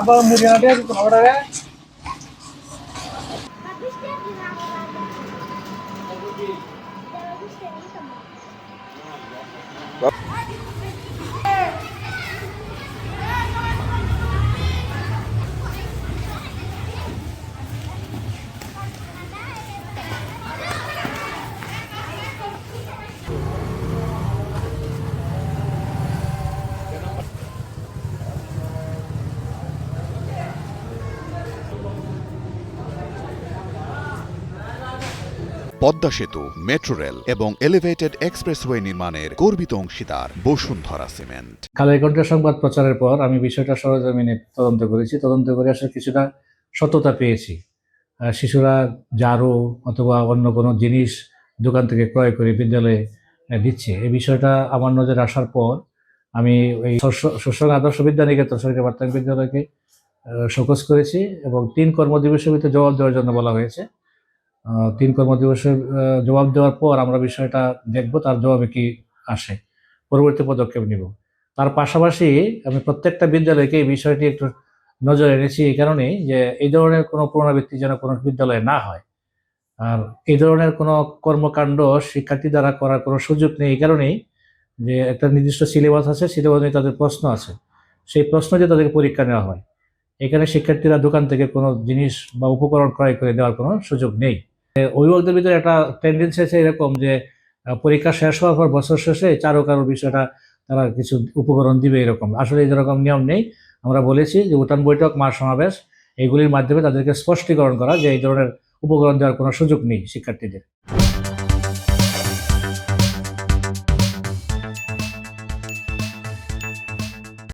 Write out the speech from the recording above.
আবার মুড়িয়ানা দিয়ে দিত না ওটারে পদ্মা সেতু, মেট্রো রেল এবং এলিভেটেড এক্সপ্রেসওয়ে নির্মাণের গর্বিত অংশীদার বসুন্ধরা সিমেন্ট। কালের কণ্ঠের সংবাদ প্রচারের পর আমি বিষয়টা সরেজমিনে তদন্ত করেছি। তদন্ত করে আসলে কিছুটা সত্যতা পেয়েছি। শিশুরা ঝাড়ু অথবা অন্য কোনো জিনিস দোকান থেকে ক্রয় করে বিদ্যালয়ে দিচ্ছে। এই বিষয়টা আমার নজরে আসার পর আমি এই শস্য আদর্শ বিদ্যানিকেতন সরকারি প্রাথমিক বিদ্যালয়কে শোকজ করেছি এবং 3 কর্মদিবসের ভিতরে জবাব দেওয়ার জন্য বলা হয়েছে। 3 কর্মদিবসের জবাব দেওয়ার পর আমরা বিষয়টা দেখব, তার জবাবে কি আসে, পরবর্তী পদক্ষেপ নিব। তার পাশাপাশি আমি প্রত্যেকটা বিদ্যালয়কে এই বিষয়টি একটু নজরে এনেছি এই কারণেই যে এই ধরনের কোনো পুনরাবৃত্তি যেন কোনো বিদ্যালয়ে না হয়। আর এই ধরনের কোনো কর্মকাণ্ড শিক্ষার্থী দ্বারা করার কোনো সুযোগ নেই এই কারণেই যে একটা নির্দিষ্ট সিলেবাস আছে, সিলেবাস নিয়ে তাদের প্রশ্ন আছে, সেই প্রশ্ন দিয়ে তাদেরকে পরীক্ষা নেওয়া হয়। এখানে শিক্ষার্থীরা দোকান থেকে কোনো জিনিস বা উপকরণ ক্রয় করে দেওয়ার কোনো সুযোগ নেই। অভিভাবকদের ভিতরে একটা টেন্ডেন্সি আছে এরকম যে পরীক্ষা শেষ হওয়ার পর বছর শেষে কারো বিষয়টা তারা কিছু উপকরণ দিবে, এরকম আসলে এরকম নিয়ম নেই। আমরা বলেছি যে উঠান বৈঠক, মাঠ সমাবেশ এগুলির মাধ্যমে তাদেরকে স্পষ্টীকরণ করা যে এই ধরনের উপকরণ দেওয়ার কোনো সুযোগ নেই শিক্ষার্থীদের।